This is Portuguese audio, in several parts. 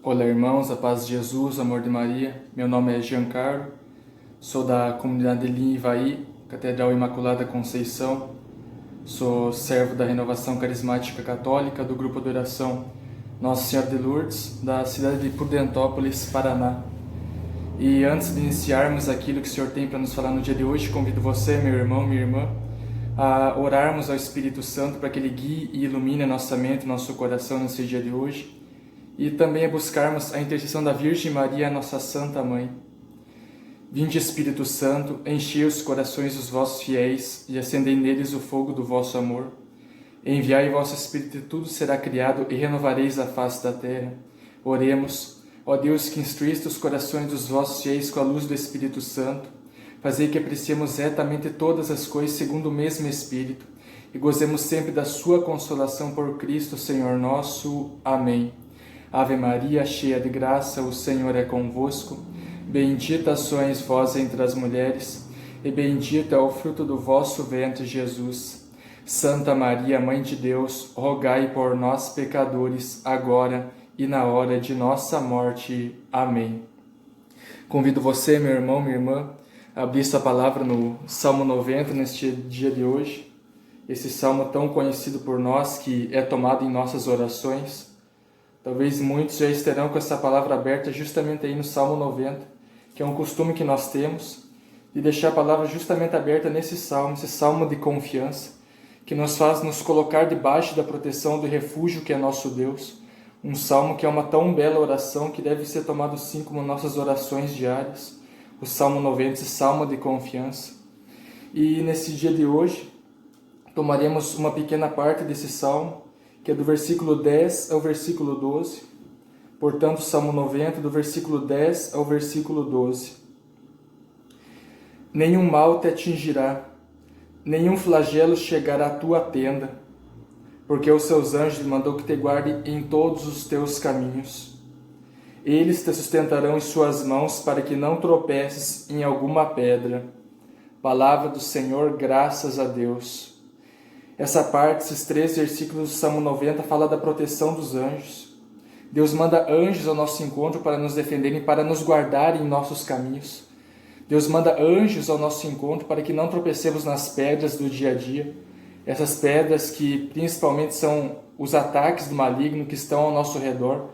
Olá, irmãos, a paz de Jesus, o amor de Maria. Meu nome é Giancarlo, sou da comunidade Lim Ivaí, Catedral Imaculada Conceição. Sou servo da Renovação Carismática Católica do Grupo de Oração Nossa Senhora de Lourdes, da cidade de Prudentópolis, Paraná. E antes de iniciarmos aquilo que o Senhor tem para nos falar no dia de hoje, convido você, meu irmão, minha irmã, a orarmos ao Espírito Santo para que Ele guie e ilumine a nossa mente, nosso coração nesse dia de hoje. E também a buscarmos a intercessão da Virgem Maria, nossa Santa Mãe. Vinde, Espírito Santo, enchei os corações dos vossos fiéis e acendei neles o fogo do vosso amor. Enviai o vosso Espírito e tudo será criado e renovareis a face da terra. Oremos, ó Deus que instruíste os corações dos vossos fiéis com a luz do Espírito Santo, fazei que apreciemos retamente todas as coisas segundo o mesmo Espírito e gozemos sempre da sua consolação por Cristo, Senhor nosso. Amém. Ave Maria, cheia de graça, o Senhor é convosco. Bendita sois vós entre as mulheres, e bendito é o fruto do vosso ventre, Jesus. Santa Maria, Mãe de Deus, rogai por nós, pecadores, agora e na hora de nossa morte. Amém. Convido você, meu irmão, minha irmã, a abrir sua palavra no Salmo 90, neste dia de hoje. Esse salmo tão conhecido por nós, que é tomado em nossas orações. Talvez muitos já estarão com essa palavra aberta justamente aí no Salmo 90, que é um costume que nós temos, de deixar a palavra justamente aberta nesse salmo, esse salmo de confiança, que nos faz nos colocar debaixo da proteção do refúgio que é nosso Deus. Um salmo que é uma tão bela oração que deve ser tomado sim como nossas orações diárias. O Salmo 90, esse salmo de confiança. E nesse dia de hoje, tomaremos uma pequena parte desse salmo, que é do versículo 10 ao versículo 12. Portanto, Salmo 90, do versículo 10 ao versículo 12. Nenhum mal te atingirá, nenhum flagelo chegará à tua tenda, porque os seus anjos mandou que te guarde em todos os teus caminhos. Eles te sustentarão em suas mãos para que não tropeces em alguma pedra. Palavra do Senhor, graças a Deus. Essa parte, esses 3 versículos do Salmo 90, fala da proteção dos anjos. Deus manda anjos ao nosso encontro para nos defenderem, para nos guardarem em nossos caminhos. Deus manda anjos ao nosso encontro para que não tropecemos nas pedras do dia a dia. Essas pedras que principalmente são os ataques do maligno que estão ao nosso redor,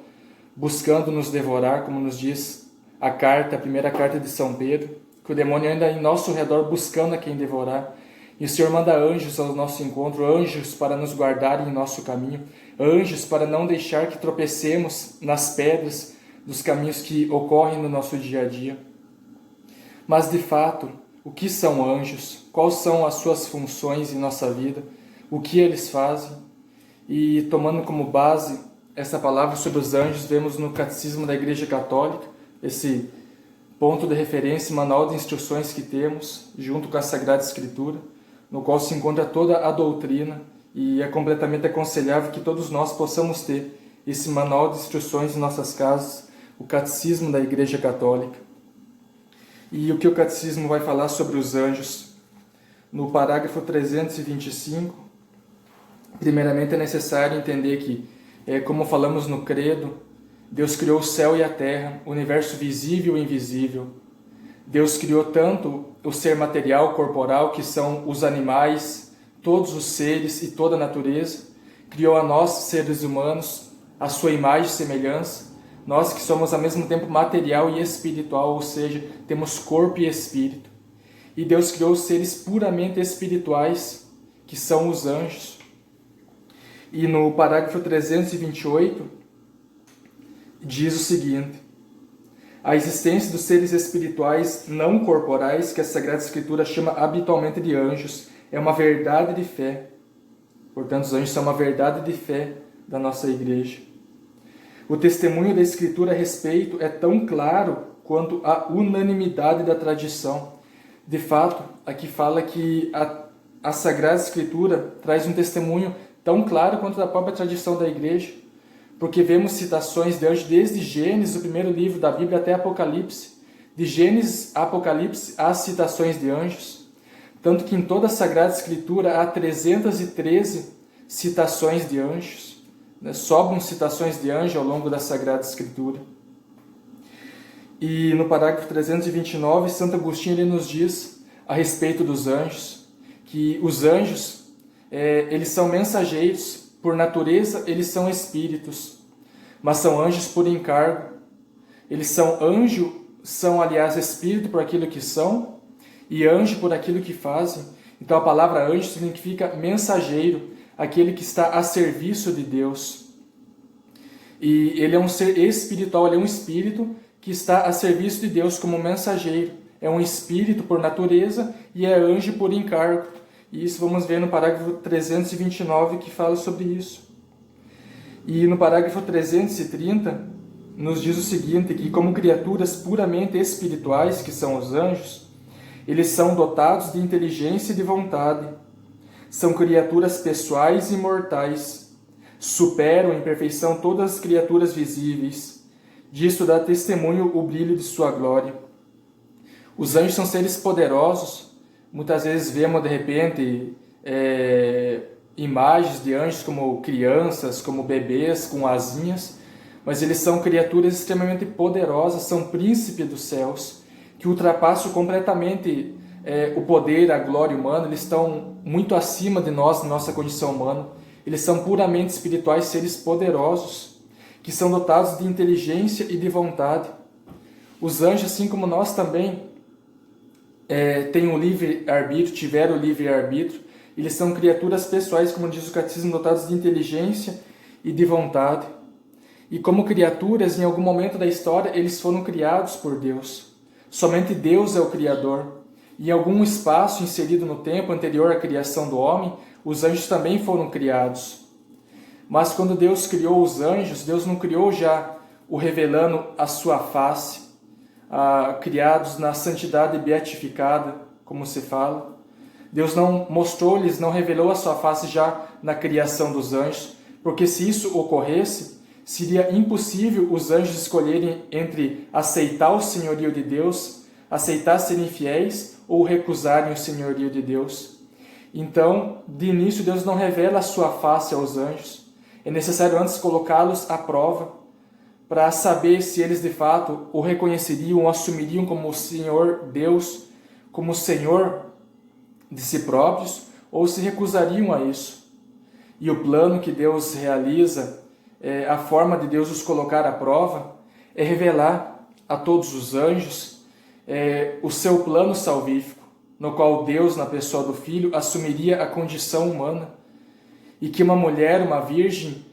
buscando nos devorar, como nos diz a primeira carta de São Pedro, que o demônio anda em nosso redor buscando a quem devorar. E o Senhor manda anjos ao nosso encontro, anjos para nos guardarem em nosso caminho, anjos para não deixar que tropecemos nas pedras dos caminhos que ocorrem no nosso dia a dia. Mas, de fato, o que são anjos? Quais são as suas funções em nossa vida? O que eles fazem? E tomando como base essa palavra sobre os anjos, vemos no Catecismo da Igreja Católica, esse ponto de referência, manual de instruções que temos, junto com a Sagrada Escritura, no qual se encontra toda a doutrina, e é completamente aconselhável que todos nós possamos ter esse manual de instruções em nossas casas, o Catecismo da Igreja Católica. E o que o Catecismo vai falar sobre os anjos? No parágrafo 325, primeiramente é necessário entender que, como falamos no Credo, Deus criou o céu e a terra, o universo visível e invisível. Deus criou tanto o ser material, corporal, que são os animais, todos os seres e toda a natureza. Criou a nós, seres humanos, a sua imagem e semelhança. Nós que somos ao mesmo tempo material e espiritual, ou seja, temos corpo e espírito. E Deus criou os seres puramente espirituais, que são os anjos. E no parágrafo 328, diz o seguinte: a existência dos seres espirituais não corporais, que a Sagrada Escritura chama habitualmente de anjos, é uma verdade de fé. Portanto, os anjos são uma verdade de fé da nossa igreja. O testemunho da Escritura a respeito é tão claro quanto a unanimidade da tradição. De fato, aqui fala que a Sagrada Escritura traz um testemunho tão claro quanto a própria tradição da igreja, porque vemos citações de anjos desde Gênesis, o primeiro livro da Bíblia, até Apocalipse. De Gênesis a Apocalipse há citações de anjos, tanto que em toda a Sagrada Escritura há 313 citações de anjos. né? Sobram citações de anjo ao longo da Sagrada Escritura. E no parágrafo 329, Santo Agostinho ele nos diz a respeito dos anjos, que os anjos, eles são mensageiros, por natureza eles são espíritos, mas são anjos por encargo. Eles são aliás espírito por aquilo que são, e anjo por aquilo que fazem. Então a palavra anjo significa mensageiro, aquele que está a serviço de Deus. E ele é um ser espiritual, ele é um espírito que está a serviço de Deus como mensageiro. É um espírito por natureza e é anjo por encargo. E isso vamos ver no parágrafo 329 que fala sobre isso. E no parágrafo 330 nos diz o seguinte, que como criaturas puramente espirituais, que são os anjos, eles são dotados de inteligência e de vontade. São criaturas pessoais e imortais. Superam em perfeição todas as criaturas visíveis. Disto dá testemunho o brilho de sua glória. Os anjos são seres poderosos. Muitas vezes vemos de repente imagens de anjos como crianças, como bebês com asinhas, mas eles são criaturas extremamente poderosas, são príncipes dos céus, que ultrapassam completamente o poder, a glória humana. Eles estão muito acima de nós, na nossa condição humana. Eles são puramente espirituais, seres poderosos, que são dotados de inteligência e de vontade. Os anjos, assim como nós também, têm um livre-arbítrio, tiveram o livre-arbítrio. Eles são criaturas pessoais, como diz o Catecismo, dotados de inteligência e de vontade. E como criaturas, em algum momento da história, eles foram criados por Deus. Somente Deus é o Criador. E em algum espaço inserido no tempo anterior à criação do homem, os anjos também foram criados. Mas quando Deus criou os anjos, Deus não criou já o revelando a sua face, criados na santidade beatificada, como se fala. Deus não mostrou-lhes, não revelou a sua face já na criação dos anjos, porque se isso ocorresse, seria impossível os anjos escolherem entre aceitar o senhorio de Deus, aceitar serem fiéis ou recusarem o senhorio de Deus. Então, de início, Deus não revela a sua face aos anjos. É necessário antes colocá-los à prova para saber se eles de fato o reconheceriam, o assumiriam como o Senhor Deus, como o Senhor de si próprios, ou se recusariam a isso. E o plano que Deus realiza, a forma de Deus os colocar à prova, é revelar a todos os anjos o seu plano salvífico, no qual Deus, na pessoa do Filho, assumiria a condição humana, e que uma mulher, uma virgem,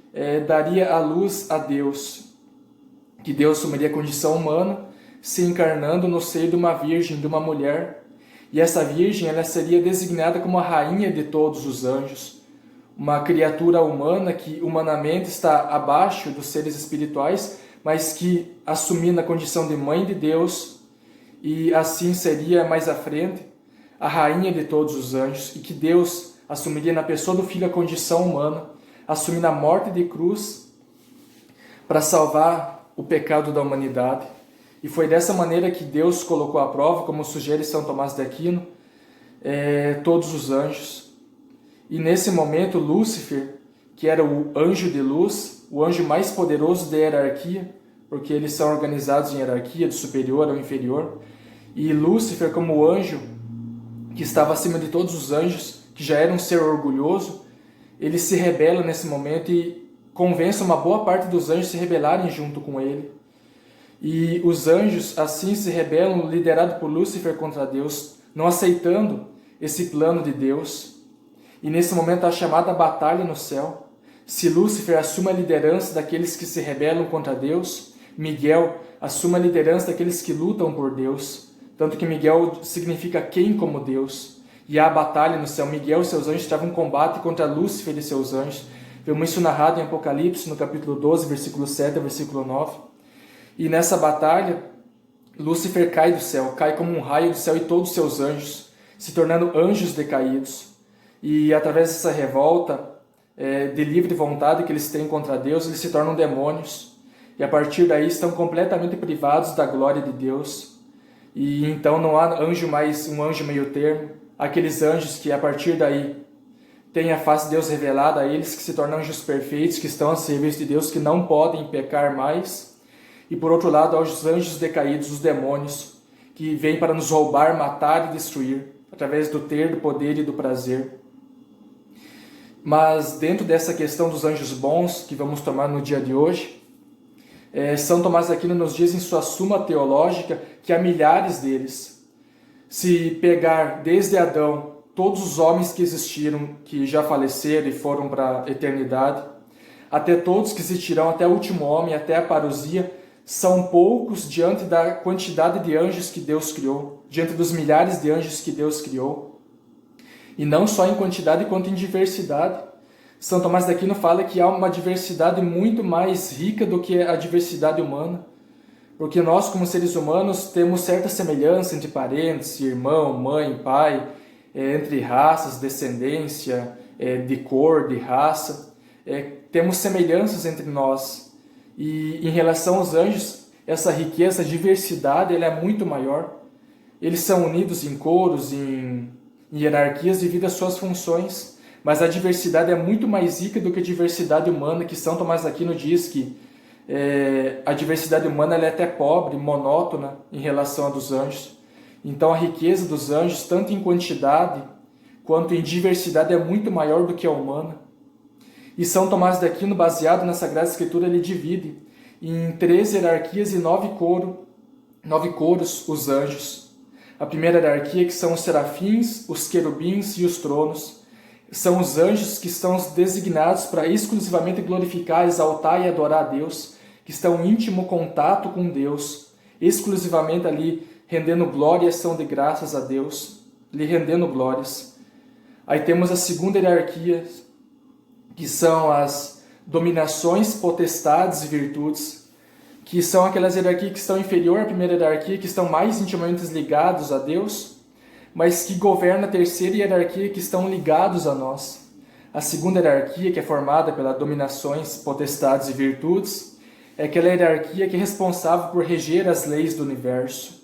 daria à luz a Deus, que Deus assumiria a condição humana, se encarnando no seio de uma virgem, de uma mulher, e essa virgem ela seria designada como a rainha de todos os anjos, uma criatura humana que humanamente está abaixo dos seres espirituais, mas que assumindo a condição de mãe de Deus, e assim seria mais à frente a rainha de todos os anjos, e que Deus assumiria na pessoa do Filho a condição humana, assumindo a morte de cruz para salvar o pecado da humanidade. E foi dessa maneira que Deus colocou à prova, como sugere São Tomás de Aquino, todos os anjos. E nesse momento, Lúcifer, que era o anjo de luz, o anjo mais poderoso da hierarquia, porque eles são organizados em hierarquia, do superior ao inferior, e Lúcifer, como o anjo que estava acima de todos os anjos, que já era um ser orgulhoso, ele se rebela nesse momento e convence uma boa parte dos anjos a se rebelarem junto com ele. E os anjos assim se rebelam, liderados por Lúcifer contra Deus, não aceitando esse plano de Deus. E nesse momento há a chamada batalha no céu. Se Lúcifer assume a liderança daqueles que se rebelam contra Deus, Miguel assume a liderança daqueles que lutam por Deus. Tanto que Miguel significa quem como Deus. E há a batalha no céu. Miguel e seus anjos travam um combate contra Lúcifer e seus anjos. Vemos isso narrado em Apocalipse, no capítulo 12, versículo 7 ao versículo 9. E nessa batalha, Lúcifer cai do céu, cai como um raio do céu e todos os seus anjos, se tornando anjos decaídos. E através dessa revolta de livre vontade que eles têm contra Deus, eles se tornam demônios. E a partir daí estão completamente privados da glória de Deus. E então não há um anjo meio termo. Aqueles anjos que a partir daí têm a face de Deus revelada a eles, que se tornam anjos perfeitos, que estão a serviço de Deus, que não podem pecar mais. E por outro lado, aos anjos decaídos, os demônios, que vêm para nos roubar, matar e destruir, através do ter, do poder e do prazer. Mas dentro dessa questão dos anjos bons, que vamos tomar no dia de hoje, São Tomás de Aquino nos diz em sua Suma Teológica que há milhares deles. Se pegar desde Adão todos os homens que existiram, que já faleceram e foram para a eternidade, até todos que existirão, até o último homem, até a parousia, são poucos diante da quantidade de anjos que Deus criou, diante dos milhares de anjos que Deus criou. E não só em quantidade quanto em diversidade. São Tomás de Aquino fala que há uma diversidade muito mais rica do que a diversidade humana, porque nós, como seres humanos, temos certa semelhança entre parentes, irmão, mãe, pai, entre raças, descendência, de cor, de raça. Temos semelhanças entre nós. E em relação aos anjos, essa riqueza, essa diversidade, ela é muito maior. Eles são unidos em coros, em hierarquias devido às suas funções, mas a diversidade é muito mais rica do que a diversidade humana, que São Tomás de Aquino diz que a diversidade humana ela é até pobre, monótona em relação à dos anjos. Então a riqueza dos anjos, tanto em quantidade quanto em diversidade, é muito maior do que a humana. E São Tomás de Aquino, baseado na Sagrada Escritura, ele divide em 3 hierarquias e 9 coros os anjos. A primeira hierarquia, que são os serafins, os querubins e os tronos, são os anjos que estão designados para exclusivamente glorificar, exaltar e adorar a Deus, que estão em íntimo contato com Deus, exclusivamente ali rendendo glória e ação de graças a Deus, lhe rendendo glórias. Aí temos a segunda hierarquia, que são as dominações, potestades e virtudes, que são aquelas hierarquias que estão inferior à primeira hierarquia, que estão mais intimamente ligados a Deus, mas que governam a terceira hierarquia, que estão ligados a nós. A segunda hierarquia, que é formada pelas dominações, potestades e virtudes, é aquela hierarquia que é responsável por reger as leis do universo.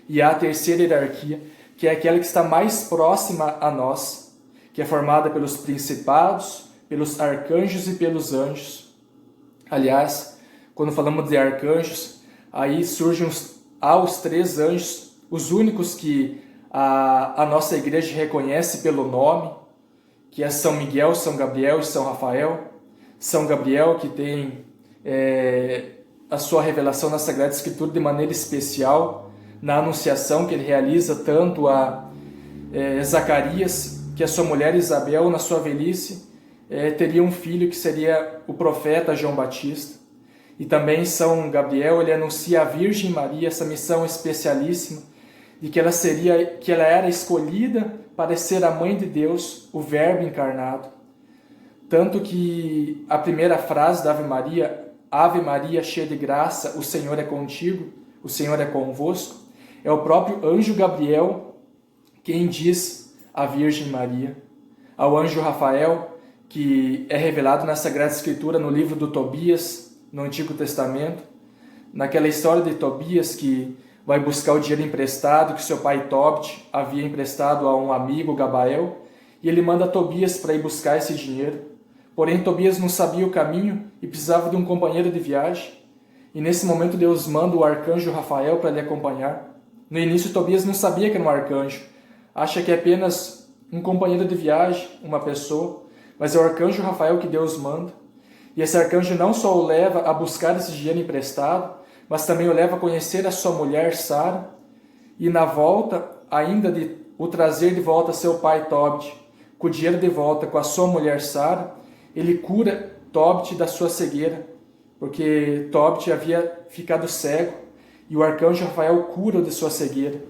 E há a terceira hierarquia, que é aquela que está mais próxima a nós, que é formada pelos principados, pelos arcanjos e pelos anjos. Aliás, quando falamos de arcanjos, aí surgem os 3 anjos, os únicos que a nossa igreja reconhece pelo nome, que é São Miguel, São Gabriel e São Rafael. São Gabriel, que tem a sua revelação na Sagrada Escritura de maneira especial, na anunciação que ele realiza tanto a Zacarias, que a sua mulher Isabel, na sua velhice, teria um filho que seria o profeta João Batista. E também São Gabriel, ele anuncia à Virgem Maria essa missão especialíssima de que ela era escolhida para ser a mãe de Deus, o Verbo encarnado. Tanto que a primeira frase da Ave Maria, cheia de graça, o Senhor é contigo, o Senhor é convosco, é o próprio anjo Gabriel quem diz à Virgem Maria. Ao anjo Rafael, que é revelado na Sagrada Escritura, no livro do Tobias, no Antigo Testamento, naquela história de Tobias que vai buscar o dinheiro emprestado que seu pai Tobit havia emprestado a um amigo, Gabael, e ele manda Tobias para ir buscar esse dinheiro. Porém, Tobias não sabia o caminho e precisava de um companheiro de viagem. E nesse momento Deus manda o arcanjo Rafael para lhe acompanhar. No início, Tobias não sabia que era um arcanjo. Acha que é apenas um companheiro de viagem, uma pessoa. Mas é o arcanjo Rafael que Deus manda. E esse arcanjo não só o leva a buscar esse dinheiro emprestado, mas também o leva a conhecer a sua mulher, Sara, e na volta, ainda de o trazer de volta a seu pai Tobit, com o dinheiro de volta com a sua mulher, Sara, ele cura Tobit da sua cegueira, porque Tobit havia ficado cego, e o arcanjo Rafael cura-o de sua cegueira.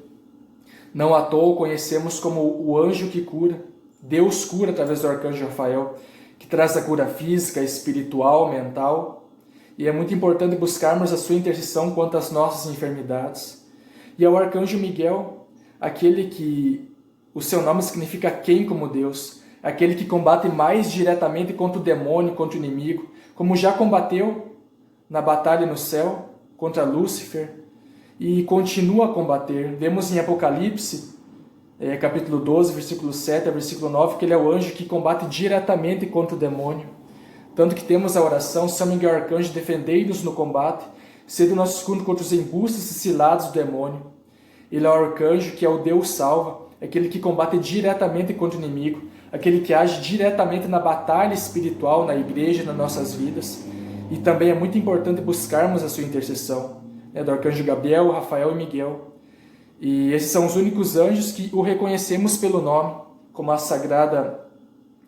Não à toa o conhecemos como o anjo que cura. Deus cura através do arcanjo Rafael, que traz a cura física, espiritual, mental. E é muito importante buscarmos a sua intercessão quanto às nossas enfermidades. E ao arcanjo Miguel, aquele que o seu nome significa quem como Deus, aquele que combate mais diretamente contra o demônio, contra o inimigo, como já combateu na batalha no céu contra Lúcifer, e continua a combater. Vemos em Apocalipse capítulo 12, versículo 7 a versículo 9, que ele é o anjo que combate diretamente contra o demônio. Tanto que temos a oração: São Miguel Arcanjo, defendei-nos no combate, sede o nosso escudo contra os embustes e ciladas do demônio. Ele é o arcanjo que é o Deus salva, aquele que combate diretamente contra o inimigo, aquele que age diretamente na batalha espiritual, na igreja, nas nossas vidas. E também é muito importante buscarmos a sua intercessão, do arcanjo Gabriel, Rafael e Miguel. E esses são os únicos anjos que o reconhecemos pelo nome, como a Sagrada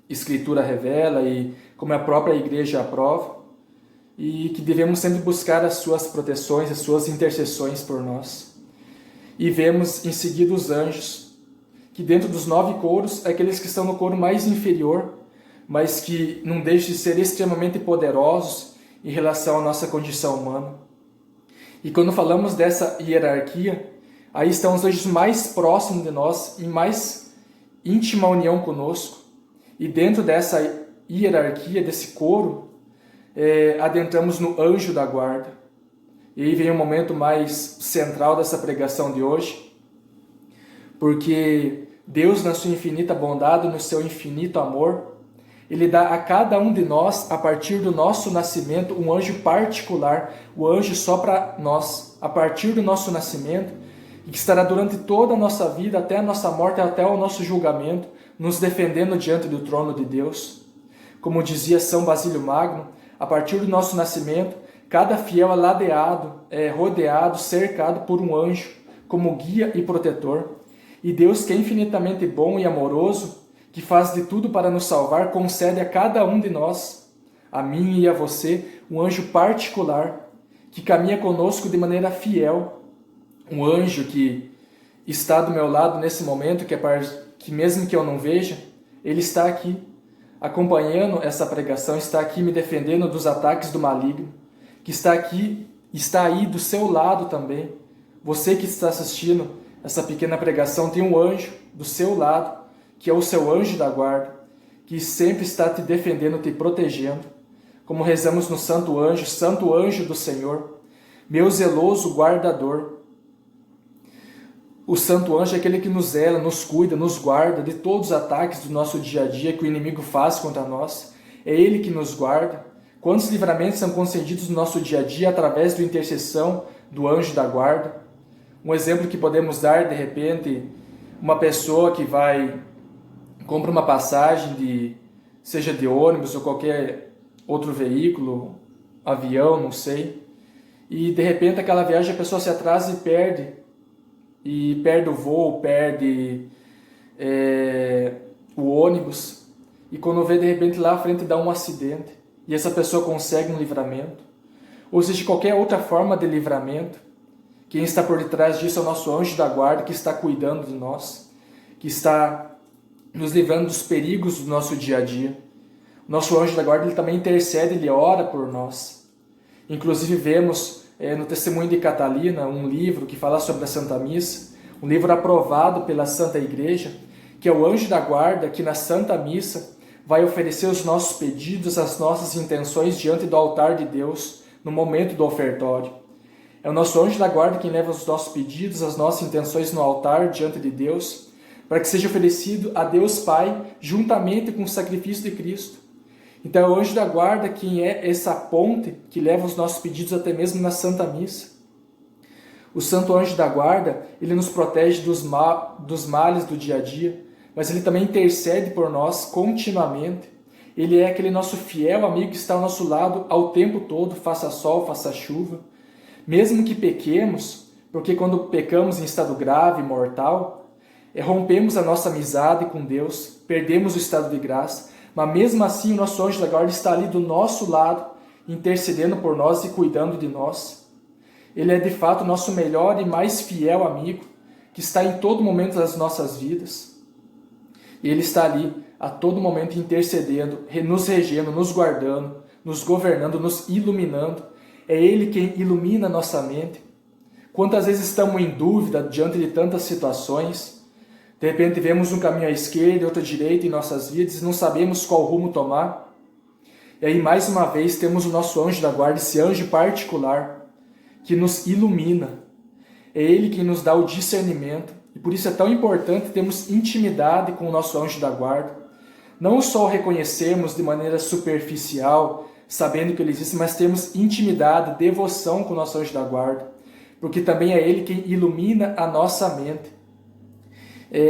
Escritura revela e como a própria igreja aprova, e que devemos sempre buscar as suas proteções, as suas intercessões por nós. E vemos em seguida os anjos, que dentro dos 9 coros, aqueles que estão no coro mais inferior, mas que não deixam de ser extremamente poderosos em relação à nossa condição humana. E quando falamos dessa hierarquia, aí estão os anjos mais próximos de nós, em mais íntima união conosco. E dentro dessa hierarquia, desse coro, adentramos no anjo da guarda. E aí vem o momento mais central dessa pregação de hoje, porque Deus, na sua infinita bondade, no seu infinito amor, Ele dá a cada um de nós, a partir do nosso nascimento, um anjo particular, o anjo só para nós, a partir do nosso nascimento, e que estará durante toda a nossa vida, até a nossa morte, até o nosso julgamento, nos defendendo diante do trono de Deus. Como dizia São Basílio Magno, a partir do nosso nascimento, cada fiel é ladeado, rodeado, cercado por um anjo, como guia e protetor. E Deus, que é infinitamente bom e amoroso, que faz de tudo para nos salvar, concede a cada um de nós, a mim e a você, um anjo particular, que caminha conosco de maneira fiel. Um anjo que está do meu lado nesse momento, que mesmo que eu não veja, ele está aqui, acompanhando essa pregação, está aqui me defendendo dos ataques do maligno, que está aqui, está aí do seu lado também. Você que está assistindo essa pequena pregação tem um anjo do seu lado, que é o seu anjo da guarda, que sempre está te defendendo, te protegendo. Como rezamos no Santo Anjo do Senhor, meu zeloso guardador. O Santo Anjo é aquele que nos zela, nos cuida, nos guarda de todos os ataques do nosso dia a dia que o inimigo faz contra nós. É Ele que nos guarda. Quantos livramentos são concedidos no nosso dia a dia através da intercessão do anjo da guarda? Um exemplo que podemos dar, de repente, uma pessoa que compra uma passagem, seja de ônibus ou qualquer outro veículo, avião, não sei, e de repente aquela viagem a pessoa se atrasa e perde o voo, perde o ônibus, e quando vê de repente lá à frente dá um acidente, e essa pessoa consegue um livramento, ou seja, qualquer outra forma de livramento. Quem está por detrás disso é o nosso anjo da guarda, que está cuidando de nós, que está nos livrando dos perigos do nosso dia a dia. O nosso anjo da guarda, ele também intercede, ele ora por nós. Inclusive vemos no Testemunho de Catalina, um livro que fala sobre a Santa Missa, um livro aprovado pela Santa Igreja, que é o anjo da guarda que na Santa Missa vai oferecer os nossos pedidos, as nossas intenções diante do altar de Deus, no momento do ofertório. É o nosso anjo da guarda quem leva os nossos pedidos, as nossas intenções no altar diante de Deus, para que seja oferecido a Deus Pai, juntamente com o sacrifício de Cristo. Então é o anjo da guarda quem é essa ponte que leva os nossos pedidos até mesmo na Santa Missa. O Santo Anjo da Guarda, ele nos protege dos males do dia a dia, mas ele também intercede por nós continuamente. Ele é aquele nosso fiel amigo que está ao nosso lado ao tempo todo, faça sol, faça chuva. Mesmo que pequemos, porque quando pecamos em estado grave, mortal, rompemos a nossa amizade com Deus, perdemos o estado de graça, mas mesmo assim o nosso anjo da guarda está ali do nosso lado, intercedendo por nós e cuidando de nós. Ele é de fato o nosso melhor e mais fiel amigo, que está em todo momento das nossas vidas. E ele está ali a todo momento intercedendo, nos regendo, nos guardando, nos governando, nos iluminando. É Ele quem ilumina a nossa mente. Quantas vezes estamos em dúvida diante de tantas situações, de repente vemos um caminho à esquerda e outro à direita em nossas vidas e não sabemos qual rumo tomar. E aí mais uma vez temos o nosso anjo da guarda, esse anjo particular, que nos ilumina. É Ele quem nos dá o discernimento, E por isso é tão importante termos intimidade com o nosso anjo da guarda. Não só o reconhecermos de maneira superficial, sabendo que ele existe, mas termos intimidade, devoção com o nosso anjo da guarda. Porque também é ele quem ilumina a nossa mente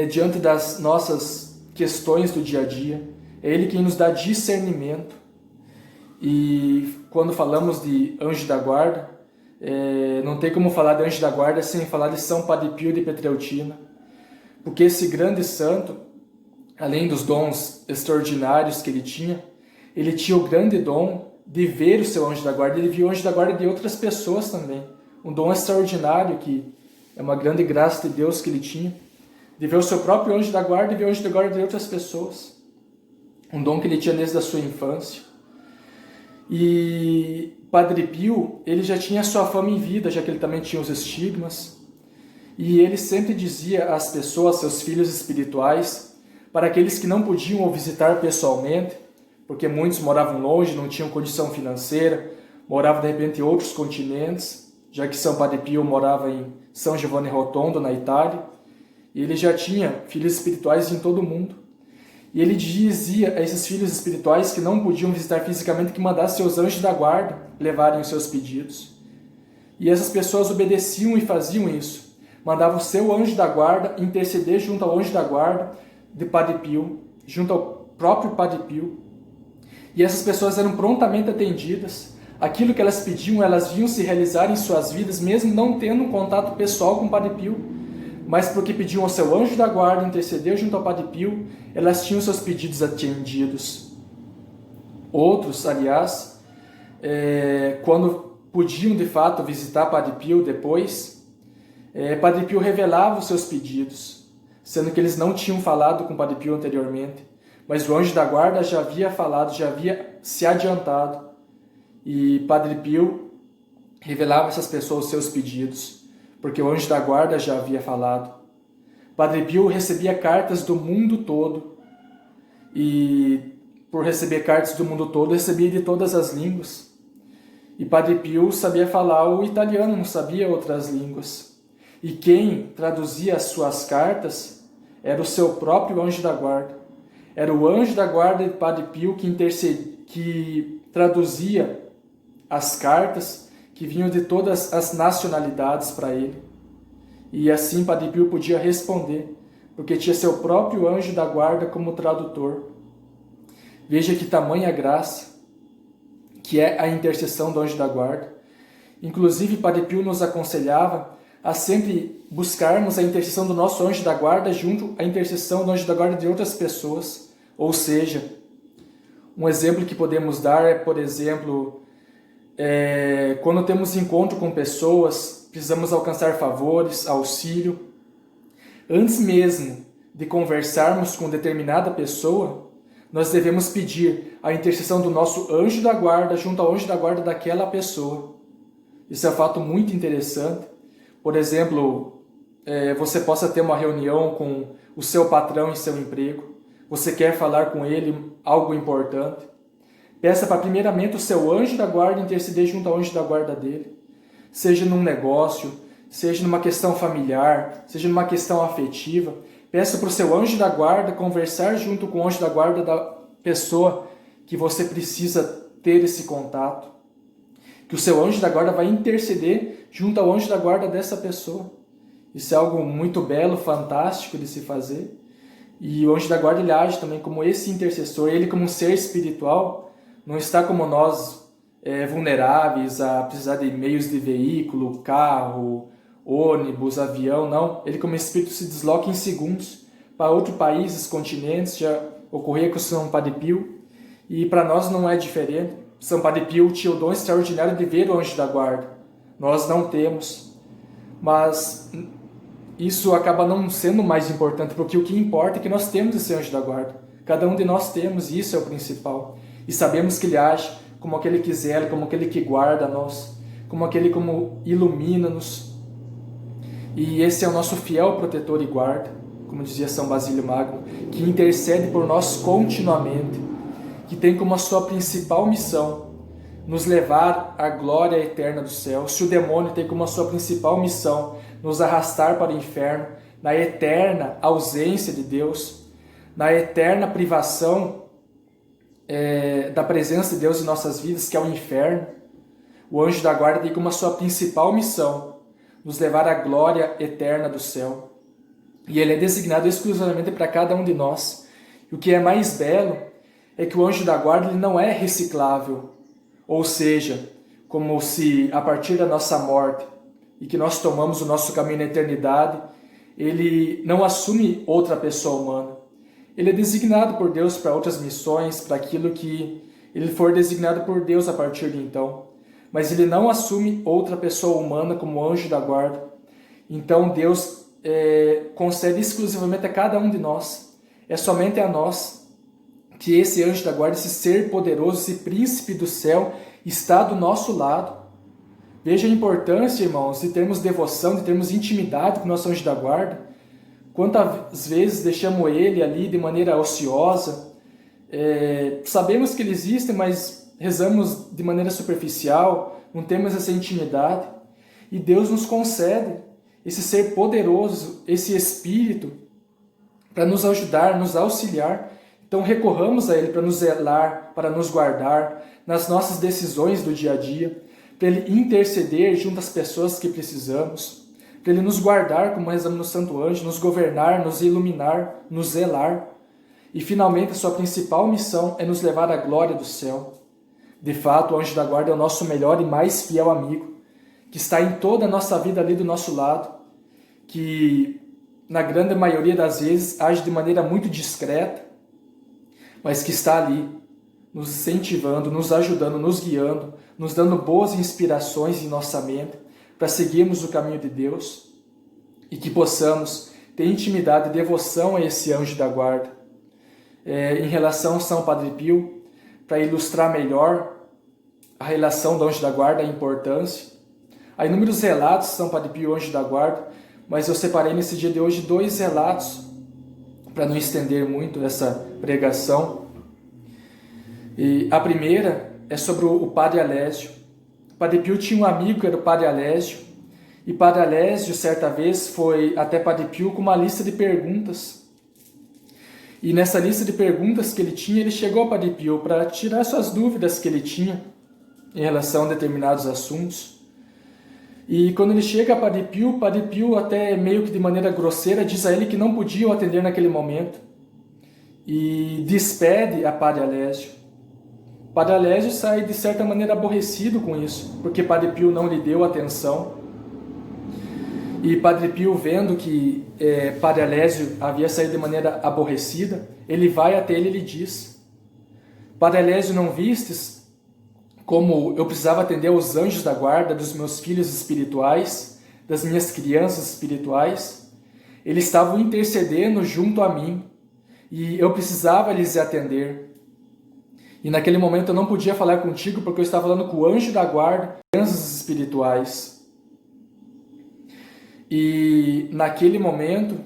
diante das nossas questões do dia a dia. É ele quem nos dá discernimento. E quando falamos de anjo da guarda, não tem como falar de anjo da guarda sem falar de São Padre Pio de Pietrelcina, porque esse grande santo, além dos dons extraordinários que ele tinha o grande dom de ver o seu anjo da guarda. Ele viu o anjo da guarda de outras pessoas também, um dom extraordinário que é uma grande graça de Deus que ele tinha, de ver o seu próprio anjo da guarda e ver o anjo da guarda de outras pessoas, um dom que ele tinha desde a sua infância. E Padre Pio, ele já tinha sua fama em vida, já que ele também tinha os estigmas, e ele sempre dizia às pessoas, seus filhos espirituais, para aqueles que não podiam o visitar pessoalmente, porque muitos moravam longe, não tinham condição financeira, moravam de repente em outros continentes, já que São Padre Pio morava em São Giovanni Rotondo, na Itália, e ele já tinha filhos espirituais em todo o mundo. E ele dizia a esses filhos espirituais que não podiam visitar fisicamente que mandassem seus anjos da guarda levarem os seus pedidos. E essas pessoas obedeciam e faziam isso. Mandavam o seu anjo da guarda interceder junto ao anjo da guarda de Padre Pio, junto ao próprio Padre Pio. E essas pessoas eram prontamente atendidas. Aquilo que elas pediam, elas viam se realizar em suas vidas, mesmo não tendo um contato pessoal com o Padre Pio. Mas porque pediam ao seu anjo da guarda interceder junto ao Padre Pio, elas tinham seus pedidos atendidos. Outros, aliás, quando podiam de fato visitar Padre Pio depois, Padre Pio revelava os seus pedidos, sendo que eles não tinham falado com Padre Pio anteriormente, mas o anjo da guarda já havia falado, já havia se adiantado, e Padre Pio revelava a essas pessoas os seus pedidos, porque o anjo da guarda já havia falado. Padre Pio recebia cartas do mundo todo, e por receber cartas do mundo todo, recebia de todas as línguas. E Padre Pio sabia falar o italiano, não sabia outras línguas. E quem traduzia as suas cartas era o seu próprio anjo da guarda. Era o anjo da guarda de Padre Pio que traduzia as cartas que vinham de todas as nacionalidades para ele. E assim Padre Pio podia responder, porque tinha seu próprio anjo da guarda como tradutor. Veja que tamanha graça que é a intercessão do anjo da guarda. Inclusive, Padre Pio nos aconselhava a sempre buscarmos a intercessão do nosso anjo da guarda junto à intercessão do anjo da guarda de outras pessoas. Ou seja, um exemplo que podemos dar é, por exemplo, quando temos encontro com pessoas, precisamos alcançar favores, auxílio. Antes mesmo de conversarmos com determinada pessoa, nós devemos pedir a intercessão do nosso anjo da guarda junto ao anjo da guarda daquela pessoa. Isso é um fato muito interessante. Por exemplo, você possa ter uma reunião com o seu patrão em seu emprego, você quer falar com ele algo importante. Peça para primeiramente o seu anjo da guarda interceder junto ao anjo da guarda dele. Seja num negócio, seja numa questão familiar, seja numa questão afetiva. Peça para o seu anjo da guarda conversar junto com o anjo da guarda da pessoa que você precisa ter esse contato. Que o seu anjo da guarda vai interceder junto ao anjo da guarda dessa pessoa. Isso é algo muito belo, fantástico de se fazer. E o anjo da guarda ele age também como esse intercessor. Ele, como um ser espiritual, não está como nós, vulneráveis a precisar de meios de veículo, carro, ônibus, avião, não. Ele, como espírito, se desloca em segundos para outros países, continentes. Já ocorria com São Padre Pio. E para nós não é diferente. São Padre Pio tinha o dom extraordinário de ver o anjo da guarda. Nós não temos. Mas isso acaba não sendo mais importante, porque o que importa é que nós temos esse anjo da guarda. Cada um de nós temos, e isso é o principal. E sabemos que ele age como aquele que zela, como aquele que guarda nós, como aquele como ilumina-nos. E esse é o nosso fiel protetor e guarda, como dizia São Basílio Magno, que intercede por nós continuamente, que tem como a sua principal missão nos levar à glória eterna do céu. Se o demônio tem como a sua principal missão nos arrastar para o inferno, na eterna ausência de Deus, na eterna privação da presença de Deus em nossas vidas, que é o inferno, o anjo da guarda tem como a sua principal missão nos levar à glória eterna do céu. E ele é designado exclusivamente para cada um de nós. E o que é mais belo é que o anjo da guarda ele não é reciclável, ou seja, como se a partir da nossa morte e que nós tomamos o nosso caminho na eternidade, ele não assume outra pessoa humana. Ele é designado por Deus para outras missões, para aquilo que ele for designado por Deus a partir de então. Mas ele não assume outra pessoa humana como anjo da guarda. Então Deus concede exclusivamente a cada um de nós. É somente a nós que esse anjo da guarda, esse ser poderoso, esse príncipe do céu, está do nosso lado. Veja a importância, irmãos, de termos devoção, de termos intimidade com o nosso anjo da guarda. Quantas vezes deixamos ele ali de maneira ociosa? Sabemos que ele existe, mas rezamos de maneira superficial, não temos essa intimidade. E Deus nos concede esse ser poderoso, esse Espírito, para nos ajudar, nos auxiliar. Então recorramos a Ele para nos zelar, para nos guardar nas nossas decisões do dia a dia, para Ele interceder junto às pessoas que precisamos, para Ele nos guardar, como rezamos no Santo Anjo, nos governar, nos iluminar, nos zelar. E finalmente a sua principal missão é nos levar à glória do céu. De fato, o anjo da guarda é o nosso melhor e mais fiel amigo, que está em toda a nossa vida ali do nosso lado, que na grande maioria das vezes age de maneira muito discreta, mas que está ali, nos incentivando, nos ajudando, nos guiando, nos dando boas inspirações em nossa mente, para seguirmos o caminho de Deus, e que possamos ter intimidade e devoção a esse anjo da guarda. Em relação a São Padre Pio, para ilustrar melhor a relação do anjo da guarda, a importância. Há inúmeros relatos de São Padre Pio, anjo da guarda, mas eu separei nesse dia de hoje 2 relatos, para não estender muito essa pregação. E a primeira é sobre o Padre Alésio. O Padre Pio tinha um amigo que era o Padre Alésio, e Padre Alésio, certa vez, foi até Padre Pio com uma lista de perguntas. E nessa lista de perguntas que ele tinha, ele chegou a Padre Pio para tirar suas dúvidas que ele tinha em relação a determinados assuntos. E quando ele chega a Padre Pio até meio que de maneira grosseira diz a ele que não podia o atender naquele momento. E despede a Padre Alésio. Padre Alésio sai de certa maneira aborrecido com isso, porque Padre Pio não lhe deu atenção. E Padre Pio, vendo que Padre Alésio havia saído de maneira aborrecida, ele vai até ele e lhe diz: Padre Alésio, não vistes como eu precisava atender aos anjos da guarda dos meus filhos espirituais, das minhas crianças espirituais? Eles estavam intercedendo junto a mim e eu precisava lhes atender. E naquele momento eu não podia falar contigo porque eu estava falando com o anjo da guarda, crianças espirituais. E naquele momento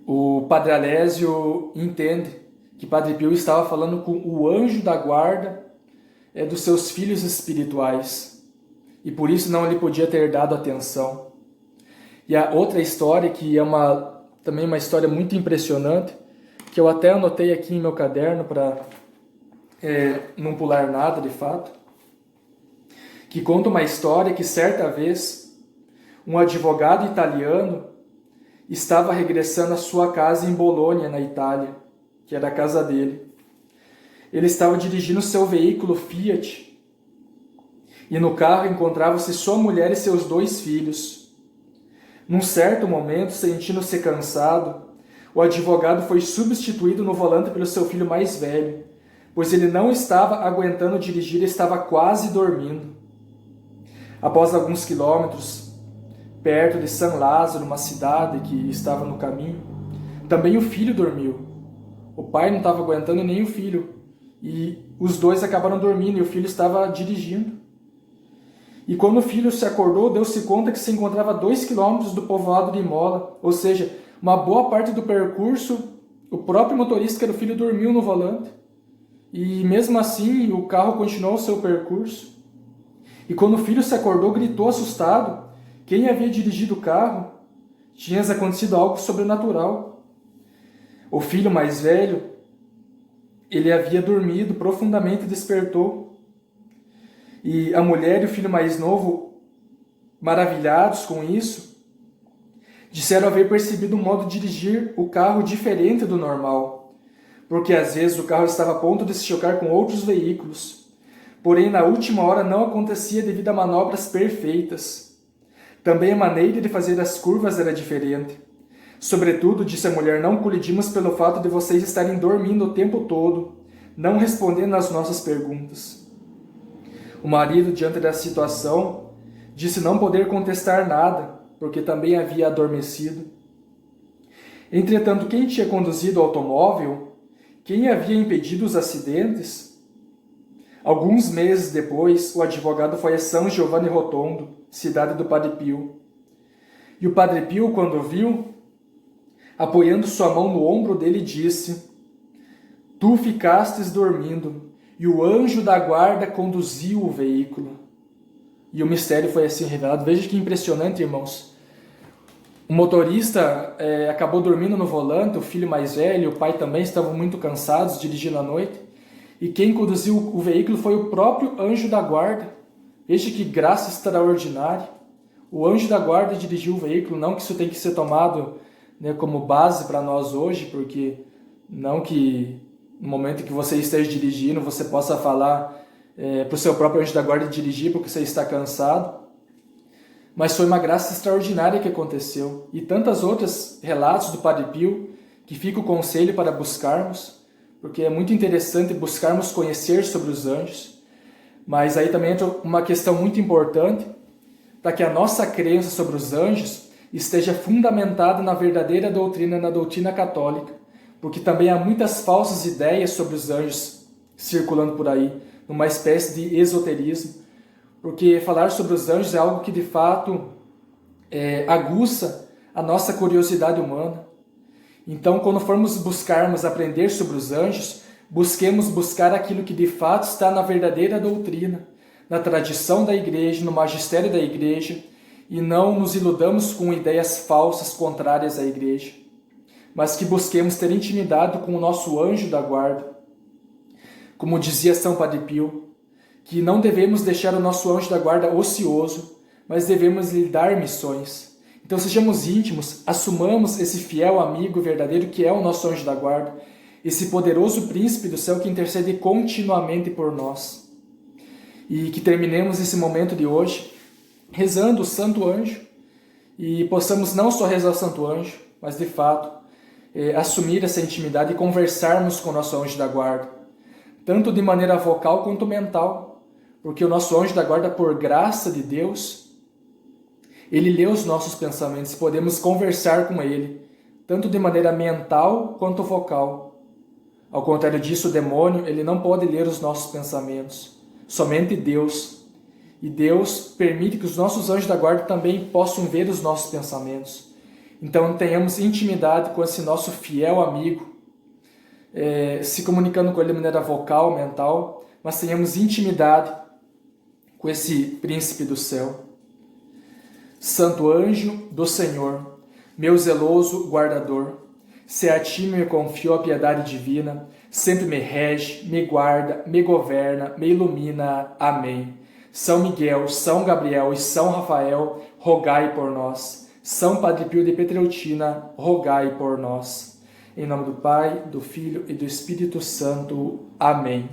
o Padre Alésio entende que Padre Pio estava falando com o anjo da guarda dos seus filhos espirituais, e por isso não lhe podia ter dado atenção. E a outra história, que é também uma história muito impressionante, que eu até anotei aqui em meu caderno para não pular nada de fato, que conta uma história que certa vez um advogado italiano estava regressando à sua casa em Bolonha, na Itália, que era a casa dele. Ele estava dirigindo seu veículo Fiat e no carro encontrava-se sua mulher e seus 2 filhos. Num certo momento, sentindo-se cansado, o advogado foi substituído no volante pelo seu filho mais velho, pois ele não estava aguentando dirigir e estava quase dormindo. Após alguns quilômetros, perto de San Lázaro, uma cidade que estava no caminho, também o filho dormiu. O pai não estava aguentando nem o filho. E os 2 acabaram dormindo e o filho estava dirigindo. E quando o filho se acordou, deu-se conta que se encontrava a 2 quilômetros do povoado de Imola. Ou seja, uma boa parte do percurso, o próprio motorista, que era o filho, dormiu no volante. E mesmo assim, o carro continuou o seu percurso. E quando o filho se acordou, gritou assustado. Quem havia dirigido o carro Tinha acontecido algo sobrenatural. O filho mais velho, ele havia dormido profundamente e despertou. E a mulher e o filho mais novo, maravilhados com isso, disseram haver percebido um modo de dirigir o carro diferente do normal, porque às vezes o carro estava a ponto de se chocar com outros veículos. Porém, na última hora não acontecia devido a manobras perfeitas. Também a maneira de fazer as curvas era diferente. Sobretudo, disse a mulher, não colidimos pelo fato de vocês estarem dormindo o tempo todo, não respondendo às nossas perguntas. O marido, diante da situação, disse não poder contestar nada, porque também havia adormecido. Entretanto, quem tinha conduzido o automóvel, quem havia impedido os acidentes? Alguns meses depois, o advogado foi a São Giovanni Rotondo, cidade do Padre Pio. E o Padre Pio, quando viu, apoiando sua mão no ombro dele, disse: Tu ficastes dormindo, e o anjo da guarda conduziu o veículo. E o mistério foi assim revelado. Veja que impressionante, irmãos. O motorista acabou dormindo no volante, o filho mais velho, o pai também estavam muito cansados, dirigindo à noite. E quem conduziu o veículo foi o próprio anjo da guarda. Veja que graça extraordinária. O anjo da guarda dirigiu o veículo, não que isso tem que ser tomado, né, como base para nós hoje, porque não que no momento que você esteja dirigindo você possa falar para o seu próprio anjo da guarda dirigir porque você está cansado. Mas foi uma graça extraordinária que aconteceu. E tantas outras relatos do Padre Pio que fica o conselho para buscarmos, porque é muito interessante buscarmos conhecer sobre os anjos. Mas aí também entra uma questão muito importante, para que a nossa crença sobre os anjos esteja fundamentada na verdadeira doutrina, na doutrina católica, porque também há muitas falsas ideias sobre os anjos circulando por aí, numa espécie de esoterismo, porque falar sobre os anjos é algo que de fato aguça a nossa curiosidade humana. Então, quando formos buscarmos aprender sobre os anjos, busquemos buscar aquilo que de fato está na verdadeira doutrina, na tradição da igreja, no magistério da igreja, e não nos iludamos com ideias falsas contrárias à igreja, mas que busquemos ter intimidade com o nosso anjo da guarda. Como dizia São Padre Pio, que não devemos deixar o nosso anjo da guarda ocioso, mas devemos lhe dar missões. Então sejamos íntimos, assumamos esse fiel amigo verdadeiro que é o nosso anjo da guarda, esse poderoso príncipe do céu que intercede continuamente por nós. E que terminemos esse momento de hoje rezando o Santo Anjo e possamos não só rezar o Santo Anjo, mas de fato assumir essa intimidade e conversarmos com o nosso anjo da guarda, tanto de maneira vocal quanto mental, porque o nosso anjo da guarda, por graça de Deus, ele lê os nossos pensamentos, podemos conversar com ele, tanto de maneira mental quanto vocal. Ao contrário disso, o demônio, ele não pode ler os nossos pensamentos, somente Deus. E Deus permite que os nossos anjos da guarda também possam ver os nossos pensamentos. Então tenhamos intimidade com esse nosso fiel amigo, se comunicando com ele de maneira vocal, mental, mas tenhamos intimidade com esse príncipe do céu. Santo anjo do Senhor, meu zeloso guardador, se a ti me confio a piedade divina, sempre me rege, me guarda, me governa, me ilumina. Amém. São Miguel, São Gabriel e São Rafael, rogai por nós. São Padre Pio de Pietrelcina, rogai por nós. Em nome do Pai, do Filho e do Espírito Santo. Amém.